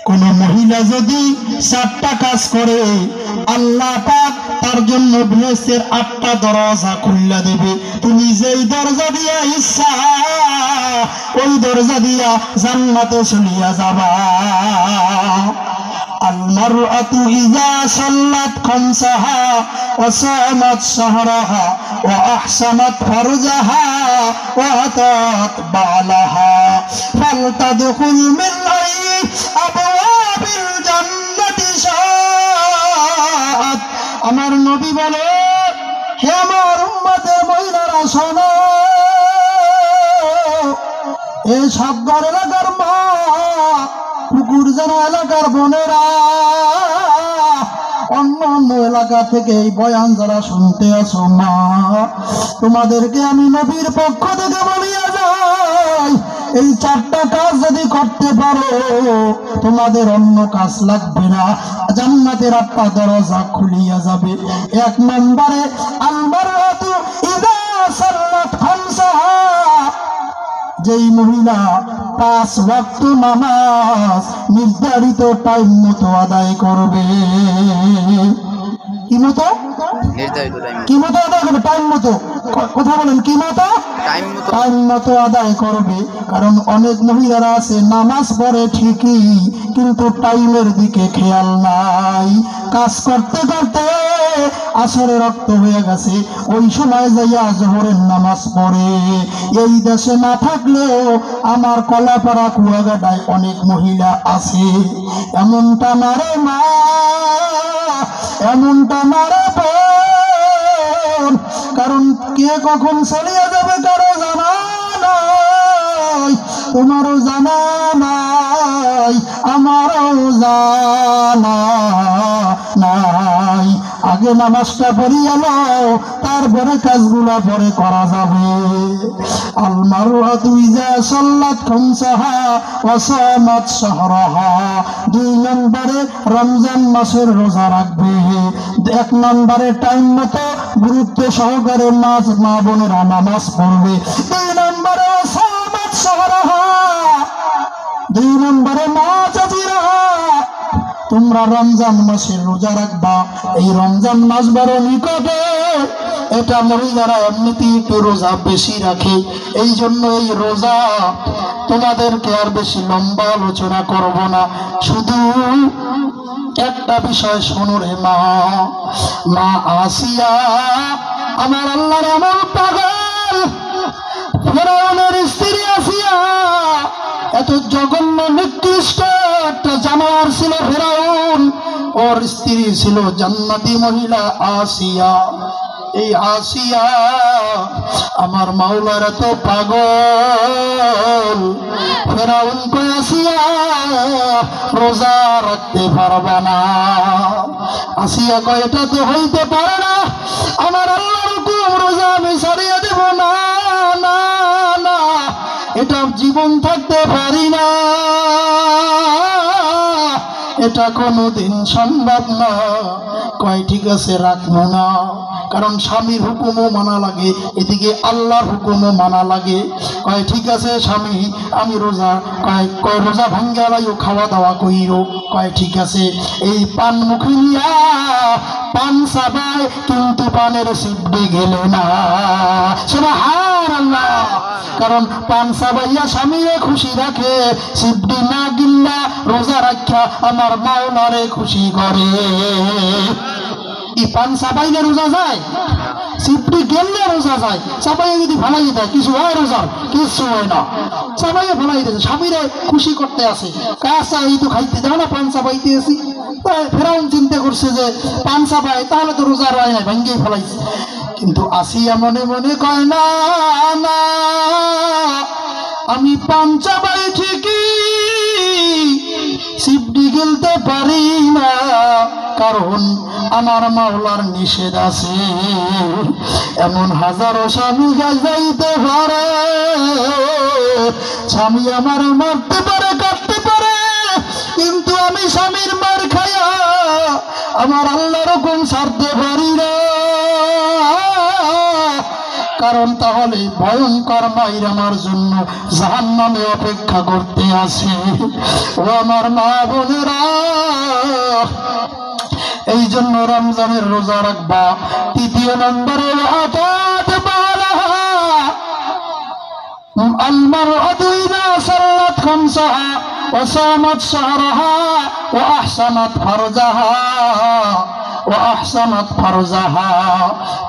কোন মহিলা যদি 4টা কাজ করে আল্লাহ পাক তার জন্য বেহেশতের 8টা দরজা খুলে দেবে। তুমি যেই দরজা দিয়া ইচ্ছা ওই দরজা দিয়া জান্নাতে চলিয়া যাবা। المرأة إذا صلت خمسها وصامت شهرها وأحسنت فرجها وأطاعت بعلها فلتدخل من أي أبواب الجنة شاءت। আমার নবী বলে, হে আমার উম্মতের মহিলারা শোনো, এই সাতগার এলাকার মা, পুকুর জানা এলাকার বোনেরা, অন্য অন্য এলাকা থেকে এই বয়ান যারা শুনতে আসো মা, তোমাদেরকে আমি নবীর পক্ষ থেকে বলিয়া যাই, এই 4টা কাজ যদি করতে পারো তোমাদের অন্য কাজ লাগবে না, জান্নাতের 8টা দরজা খুলিয়া যাবে। 1 নম্বরে আল মারআতু ইযা সাল্লাত খামসাহা, যেই মহিলা 5 ওয়াক্ত নামাজ নির্ধারিত টাইম মতো আদায় করবে। কি মতো? কি মতো আদায় করবে? টাইম মতো। কথা বলেন, কি মতো? টাইম মতো আদায় করবে। কারণ অনেক মহিলারা আছে নামাজ পড়ে ঠিকই কিন্তু টাইমের দিকে খেয়াল নাই, কাজ করতে করতে আসরে রক্ত হয়ে গেছে, ওই সময় যাইয়া জোহরের নামাজ পড়ে। এই দেশে না থাকলেও আমার কলাপাড়া কুয়াঘাটায় অনেক মহিলা আছে। এমনটা মারে মা, এমনটা মারে বোন, কারণ কে কখন চলিয়া যাবে কারো জানা নাই, তোমারও জানা নাই, আমারও জানা নাই। আগে নামাজটা পড়িয়া নাও, তারপরে কাজগুলা পরে করা যাবে। আল মারআতু ইযা সাল্লাত খামসাহা ওয়া সামাত শাহরাহা, 2 নম্বরে রমজান মাসের রোজা রাখবে। 1 নম্বরে টাইম মতো গুরুত্ব সহকারে মা বোনেরা নামাজ পড়বে। 2 নম্বরে সামাত শাহরাহা, 2 নম্বরে মা চাচিরা তোমরা রমজান মাসের রোজা রাখবা। এই রমজান মাস বড় নিকটে, এটা মহিলারা এমনিতেই একটু রোজা বেশি রাখে, এই জন্য এই রোজা তোমাদেরকে আর বেশি লম্বা আলোচনা করব না, শুধু একটা বিষয় শোনো রে মা। মা আসিয়া আমার আল্লাহর এমন পাগল, ফেরাউনের স্ত্রী আসিয়া এত জঘন্য নিকৃষ্ট একটা জানোয়ার ছিল ফেরাউন, ওর স্ত্রী ছিল জান্নাতি মহিলা আসিয়া। এই আসিয়া আমার মাওলার এত পাগল, ফেরাউন কই আসিয়া রোজা রাখতে পারবা না। আসিয়া কয় এটা তো হইতে পারে না, আমার আল্লাহর হুকুম, রোজা আমি ছাড়িয়ে দেব না, না না, এটা জীবন থাকতে পারি না, এটা কোনোদিন সম্ভব না। কয় ঠিক আছে রাখবো না, কারণ স্বামীর হুকুমও মানা লাগে, এদিকে আল্লাহর হুকুমও মানা লাগে। কয় ঠিক আছে স্বামী আমি রোজা, কয় রোজা ভাঙ্গা লাইও খাওয়া দাওয়া কইরো। কয় ঠিক আছে। এই পান মুখিয়া পান সাবায় কিন্তু পানের সিদ্ধি গেল না, সুবহানাল্লাহ। কারণ পান সাবাইয়া স্বামীরে খুশি রাখে, সিদ্ধি না গিল্লা রোজা রাখা আমার মাওলারে খুশি করে। এই পান সাবাইলে রোজা যায়, সিদ্ধি গেলে রোজা যায়। চাপাইয়া যদি ভালাই দেয় কিছু হয়, রোজার কিছু হয় না, চাপাইয়া ভালাই দিয়েছে, স্বামীরে খুশি করতে আসে, কাঁচা এই তো খাইতে দাও না, পান চাপাইতে আসি। ফেরাউন চিন্তা করছে যে পান চাপাই তাহলে তো রোজা রয় না, ভাঙ্গিয়ে ফেলাইছে। কিন্তু আসিয়া মনে মনে কয় না না, আমি পান চাপাই ঠিকই সিদ্ধি গেলতে পারি না, কারণ আমার মাওলার নিষেধ আছে। এমন হাজারো স্বামী যাইতে পারে, স্বামী আমার মারতে পারে কাটতে পারে, কিন্তু আমি স্বামীর মার খায়া আমার আল্লাহর হুকুম ছাড়তে পারি না, কারণ তাহলে ভয়ঙ্কর মাইর আমার জন্য জাহান্নামে অপেক্ষা করতে আছে। ও আমার মা বোনেরা, এই জন্য রমজানের রোজা রাখবা। তৃতীয় নম্বরে المرأة إذا صلت خمسها وصامت شهرها وأحسنت فرجها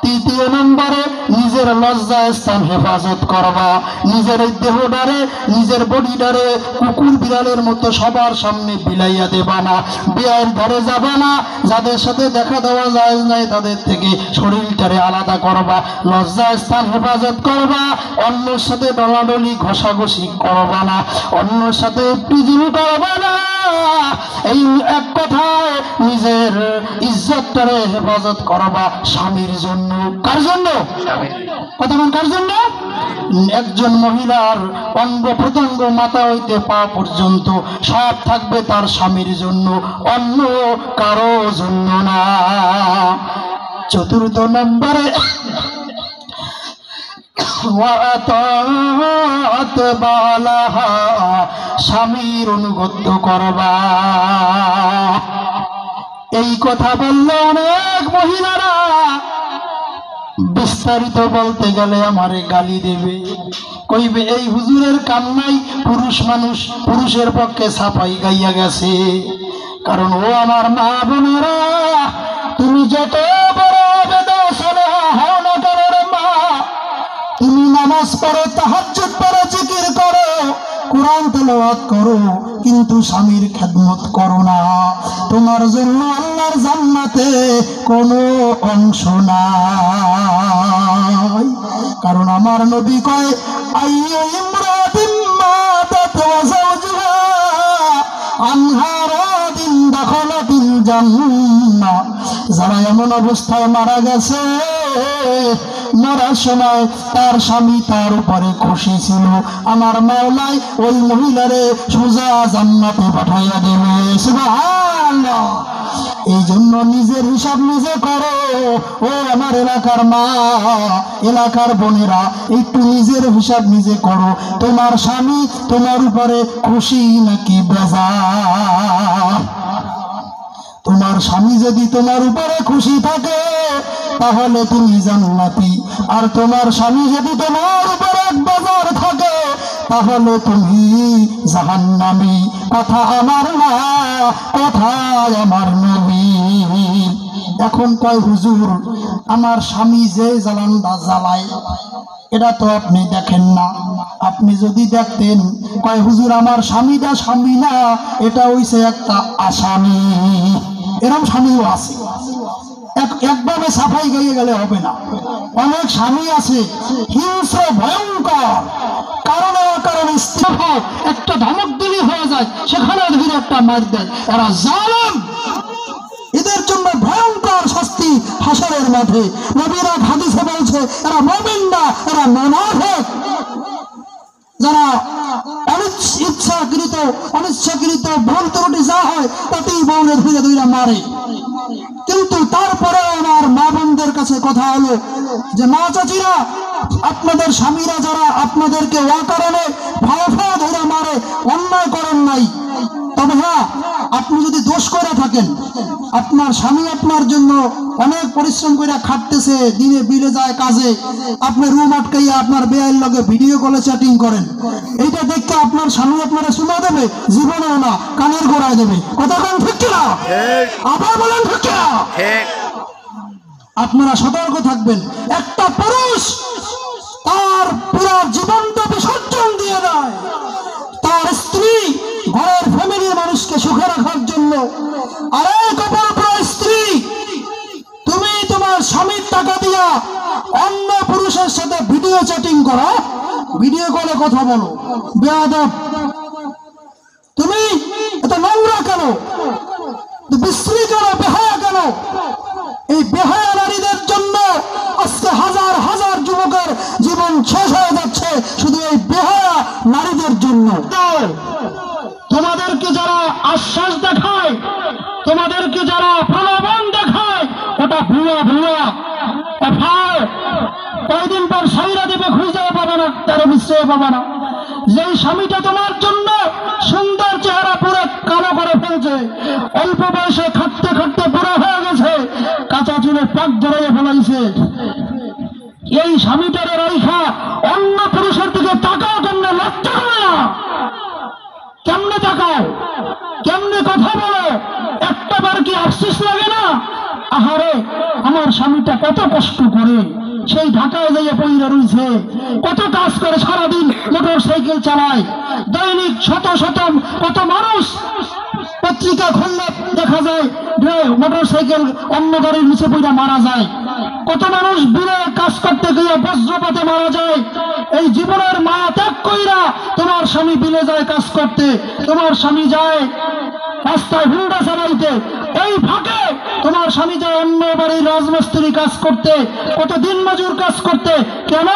তৃতীয় নম্বরে নিজের লজ্জা স্থান হেফাজত করবা। নিজের দেহটারে, নিজের বডিটারে কুকুর বিড়ালের মতো সবার সামনে বিলাইয়া দেবা না, বেয়ার ধরে যাবা না। যাদের সাথে দেখা দেওয়া যায় নাই তাদের থেকে শরীরটারে আলাদা করবা, লজ্জা স্থান হেফাজত করবা। অন্যর সাথে ডলাডলি ঘষাঘষি করবা না, অন্যর সাথে পৃথিবী করবা না। এই এক কথায় নিজের ইজ্জতটারে হেফাজত করবা স্বামীর জন্য। কার জন্য? কথা বল, কার জন্য? একজন মহিলার অঙ্গ প্রত্যঙ্গ মাথা হইতে পা পর্যন্ত সব থাকবে তার স্বামীর জন্য, অন্য কারো জন্য না। চতুর্থ নম্বরে স্বামীর অনুগত্য করবা। এই কথা বললে অনেক মহিলারা বিস্তারিত বলতে গেলে আমারে গালি দেবে, কইবে এই হুজুরের কাম নাই, পুরুষ মানুষ, পুরুষের পক্ষে সাফাই গাইয়া গেছে। কারণ ও আমার মা বোনেরা, তুমি যত বড় বেদা শোনা হও না কেন রে মা, তুমি নামাজ পড়ো, তাহাজ্জুদ পড়ো, জিকির করো, কোরআন তেলাওয়াত করো, কিন্তু স্বামীর খেদমত করো না। তোমার জন্য আল্লাহর জান্নাতে কোনো অংশ নাই। কারণ আমার নবী কয়, আইয়ু ইমরাতিন মাতাত ওয়া যাওজুহা আনহা রাদিন দাখালাতিল জান্নাহ। যারা এমন অবস্থায় মারা গেছে, মরার সময় তার স্বামী তার উপরে খুশি ছিল, আমার মাওলাই ওই মহিলারে সোজা জান্নাতে পাঠাইয়া দেবে। সুবহানাল্লাহ। এই জন্য নিজের হিসাব নিজে করো। ও আমার এলাকার মা, এলাকার বোনেরা, একটু নিজের হিসাব নিজে করো। তোমার স্বামী তোমার উপরে খুশি নাকি বেজার? তোমার স্বামী যদি তোমার উপরে খুশি থাকে তাহলে তুমি জান্নাতি, আর তোমার স্বামী যদি তোমার উপরে বেজার থাকে তাহলে তুমি জাহান্নামী। কথা আমার না, কথা আমার নবী। এখন কয় হুজুর, আমার স্বামী যে জ্বালানটা জ্বালায় এটা তো আপনি দেখেন না। আপনি যদি দেখতেন, কয় হুজুর আমার স্বামীটা স্বামী না, এটা হইছে একটা আসামি। এরকম স্বামীও আছে। একভাবে সাফাই গাইয়ে গেলে হবে না। অনেক স্বামী আছে হিংস্র, ভয়ঙ্কর, কারণে কারণে একটা ধমক দিলে হয়ে যায়, সেখানে ধীরে একটা মার দেয়। এরা জালেম, এদের জন্য ভয়ঙ্কর শাস্তি হাসরের মাঠে। নবীর এক হাদিসে বলছে, এরা মুমিন না, এরা মুনাফিক। যারা ইচ্ছাকৃত অনিচ্ছাকৃত ভুল ত্রুটি যা হয় তাতেই বউরে ধীরে ধীরে মারে। কিন্তু তারপরে আমার মা বোনদের কাছে কথা হলো যে, মা চাচিরা, আপনাদের স্বামীরা যারা আপনাদেরকে অকারণে ভাও ভাও ধরে মারে, অন্যায় করেন নাই। তবে হ্যাঁ, আপনি যদি দোষ করে থাকেন, আপনার স্বামী আপনার জন্য অনেক পরিশ্রম করে খাটতেছে, দিনে বিলে যায় কাজে, আপনি রুম আটকাইয়া আপনার বেআইন লগে ভিডিও কলে চ্যাটিং করেন, এইটা দেখতে আপনার স্বামী আপনারা শোনা দেবে? জীবনেও না, কানের গোড়ায় দেবে। কথা কোন ঠিক কিনা? আবার বলেন ঠিক কিনা? আপনারা সতর্ক থাকবেন। একটা পুরুষ তার পুরো জীবনটা বিসর্জন দিয়ে দেয় তার স্ত্রী ঘরের ফ্যামিলির মানুষকে সুখে রাখার জন্য। আরেক অপর স্ত্রী, তুমি তোমার স্বামীর টাকা দিয়া অন্য পুরুষের সাথে ভিডিও চ্যাটিং করো, ভিডিও কলে কথা বলো, বেয়াদব। তুমি এত নোংরা কেন? বিশ্রী কেন? বেহায়া কেন? এই বেহায়া নারীদের জন্য আজকে হাজার হাজার যুবকের জীবন শেষ হয়ে যাচ্ছে, শুধু এই বেহায়া নারীদের জন্য। তোমাদেরকে যারা আশ্বাস দেখায়, তোমাদেরকে যারা প্রলোভন দেখায়, ওটা ভুয়া ভুয়া। কয়দিন পর চেয়ে পাবা না। যেই স্বামীটা তোমার জন্য সুন্দর চেহারা পুরো কালো করে ফেলছে, অল্প বয়সে খাটতে খাটতে বুড়া হয়ে গেছে, কাঁচা চুলে পাক ধরে ফেলাইছে, এই স্বামীটারে রাইখা অন্য পুরুষের দিকে তাকাও কেমনে? লজ্জা করে না? কেমনে তাকাও? কেমনে কথা বলো? একটা বার কি আফসোস লাগে না? আহারে, আমার স্বামীটা কত কষ্ট করে সেই ঢাকায় যাইয়া পইরা রইছে, কত কাজ করে, সারাদিন মোটর সাইকেল চালায়, দৈনিক শত শত কত মানুষ পত্রিকা খুললে দেখা যায় মোটর সাইকেল অন্য গাড়ির নিচে পইরা মারা যায়, কত মানুষ দূরে কাজ করতে গিয়ে বজ্রপাতে মারা যায়। এই জীবনের মায়া ত্যাগ কইরা তোমার স্বামী বিলে যায় কাজ করতে, তোমার স্বামী যায় রাস্তায় হুন্ডা চালাইতে, এই ফাঁকে তোমার স্বামী যায় অন্য বাড়ির রাজমিস্ত্রি কাজ করতে, কত দিন মজুর কাজ করতে। কেন?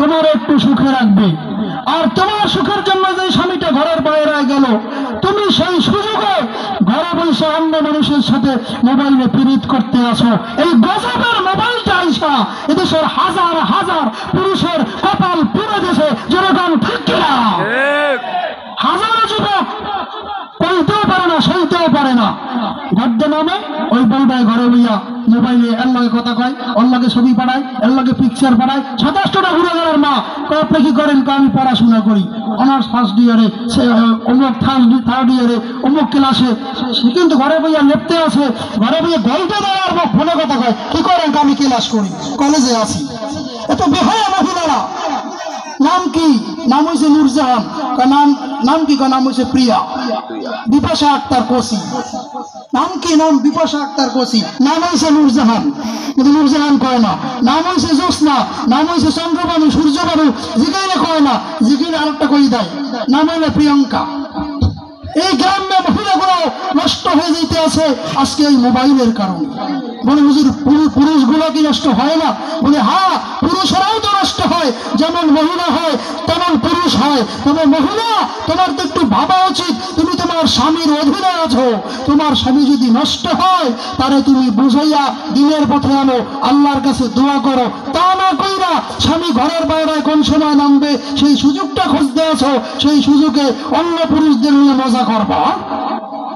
তোমার একটু সুখে রাখবে। আর তোমার সুখের জন্য যে স্বামীটা ঘরের বাইরে গেল, তুমি সেই সুযোগে ঘরে বসে অন্য মানুষের সাথে মোবাইলে পীড়িত করতে আসো। এই গজবের মোবাইলটা আইসা এদেশের হাজার হাজার পুরুষের কপাল পুড়ে দেশে জনগণ থাকছে না। হাজারো যুবক কইতেও পারে না, সইতেও পারে না, গদ্য নামে ওই বউটায় ঘরে লইয়া মোবাইলে এর লগে কথা কয়, ওর লগে ছবি পাঠায়, এর লগে পিকচার পাঠায়। 27টা ঘুরে গেলার মা কয় আপনি কি করেন? আমি পড়াশোনা করি, অনার্স ফার্স্ট ইয়ারে, অমুক থার্ড ইয়ারে, অমুক ক্লাসে। সে কিন্তু ঘরে বইয়া লেপতে আছে, ঘরে বইয়া গল্প দেওয়ার ফোনে কথা কয়, কি করেন? আমি ক্লাস করি, কলেজে আছি। এত বেহায়া মহিলারা। নাম কি? নাম হয়েছে নূরজাহান। নাম কি? নাম হয়েছে প্রিয়া। বিপাশা আক্তার কোসি। নাম কি? নাম বিপাশা আক্তার কোসি। নাম হয়েছে নূরজাহান, কিন্তু নূরজাহান কয় না। নাম হয়েছে জ্যোৎস্না, নাম হয়েছে চন্দ্রবাবু, সূর্যবাবু, জিগাইলে কয় না, জিগাইলে আরেকটা কই দেয়, নাম হইলে প্রিয়ঙ্কা। এই গ্রামে মহিলাগুলো নষ্ট হয়ে যেতে আছে আজকে এই মোবাইলের কারণে। বলে হুজুর পুরুষগুলো কি নষ্ট হয় না? বলে হ্যাঁ, পুরুষেরাও তো নষ্ট হয়, যেমন মহিলা হয় তেমন পুরুষ হয়। তবে মহিলা, তোমার তো একটু ভাবা উচিত, তুমি তোমার স্বামীর অধীনে আছো। তোমার স্বামী যদি নষ্ট হয় তাহলে তুমি বুঝাইয়া দিনের পথে আনো, আল্লাহর কাছে দোয়া করো। তা না কইরা স্বামী ঘরের বাইরে কোন সময় নামবে সেই সুযোগটা খুঁজতে আছো, সেই সুযোগে অন্য পুরুষদের নিয়ে মজা করবা।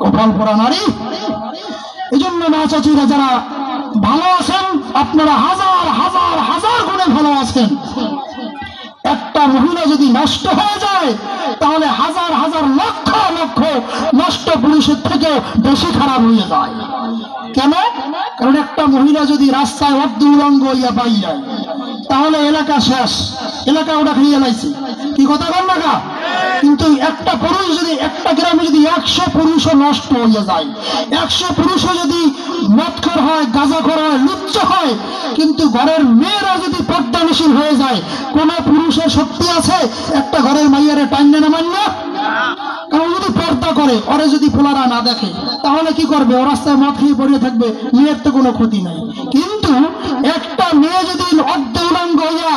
কপাল পোড়া নারী। এই জন্য মা চাচিরা যারা ভালো আছেন, আপনারা হাজার হাজার হাজার গুণে ভালো আছেন। একটা মহিলা যদি নষ্ট হয়ে যায় তাহলে হাজার হাজার লক্ষ লক্ষ নষ্ট পুরুষের থেকেও বেশি খারাপ হয়ে যায়। কেন? কারণ একটা মহিলা যদি রাস্তায় অর্ধ উলঙ্গ হইয়া পাই যায় তাহলে এলাকা শেষ, এলাকা ওটা খেয়ে লাইছে। কি কথা বল না? কিন্তু একটা পুরুষ যদি, একটা গ্রামে যদি 100 পুরুষও নষ্ট হয়ে যায়, 100 পুরুষও যদি মদখোর হয়, গাঁজাখোর হয়, লুচ্চ হয়, কিন্তু ঘরের মেয়েরা যদি পর্দানশীল হয়ে যায়, কোন পুরুষের শক্তি আছে একটা ঘরের মাইয়ারে টাইনে না মান্য? কারণ যদি পর্দা করে, ওরে যদি পোলারা না দেখে তাহলে কি করবে? ও রাস্তায় মদ খেয়ে পড়ে থাকবে, মেয়ের তো কোনো ক্ষতি নাই। কিন্তু একটা মেয়ে যদি অর্ধ উলঙ্গ হইয়া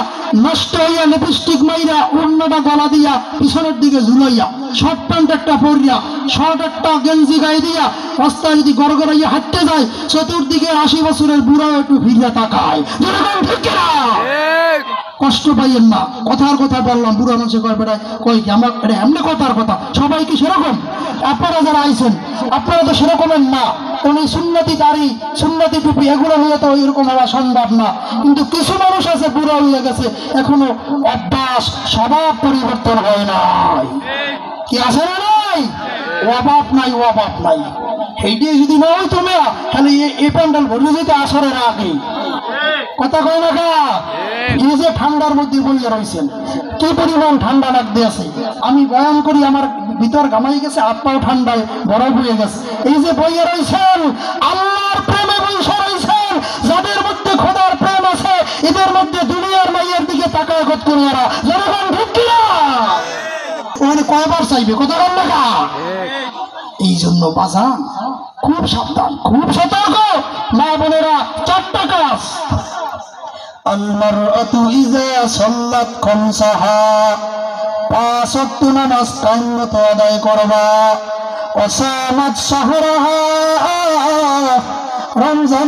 নষ্ট হইয়া লিপস্টিক মাইরা অন্যটা গলা দিয়া পিছনের দিকে ঝুলাইয়া, শর্ট প্যান্ট একটা পরিয়া, শর্ট একটা গেঞ্জি গায়ে দিয়া রাস্তায় যদি গড়গড়াইয়া হাঁটতে যায়, চতুর্দিকে 80 বছরের বুড়া একটু ফিরিয়া তাকায়। কষ্ট পাইয়েন না, কথার কথা বললাম। বুড়া মানুষে কয় বেড়ায় কয় কি আমার এমনি কথার কথা। সবাই কি সেরকম? আপনারা যারা আইছেন আপনারা তো সেরকমের না। কারণ এই সুন্নতি দাড়ি, সুন্নতি টুপি এগুলো হয়ে তো এরকম হওয়া সম্ভব না। কিন্তু কিছু মানুষ আছে বুড়া হয়ে গেছে, এখনো অভ্যাস স্বভাব পরিবর্তন হয় নাই। কি আছে না? নাই অভাব নাই, অভাব নাই। এইটি যদি না হয় তুমি তাহলে এই প্যান্ডেল ভরে যেতে আসরের আগে। কথা কয় না কা? এই যে ঠান্ডার মধ্যে বইয়া রয়েছেন, কি পরিমাণ ঠান্ডা লাগতে আছে। আমি বয়ান করি, আমার ভিতর ঘামাই গেছে, হাত পাও ঠান্ডায় বরফ হয়ে গেছে। এই যে বইয়া রয়েছেন, আল্লাহর প্রেমে বইসা রয়েছেন, যাদের মধ্যে খোদার প্রেম আছে, এদের মধ্যে দুনিয়ার মাইয়ের দিকে তাকায় কত করে এরা জনগণ ঢুকিয়া ওখানে কয়বার চাইবে? কথা বল না। এই জন্য বাজান খুব সাবধান, খুব সতর্ক। মা বোনেরা, 4টা কাজ। আল-মারআতু ইযা সাল্লাত খামসাহা, 5 ওয়াক্ত নামাজ টাইম মতো আদায় করবা। ওয়া সামাত শাহরাহা, রমজান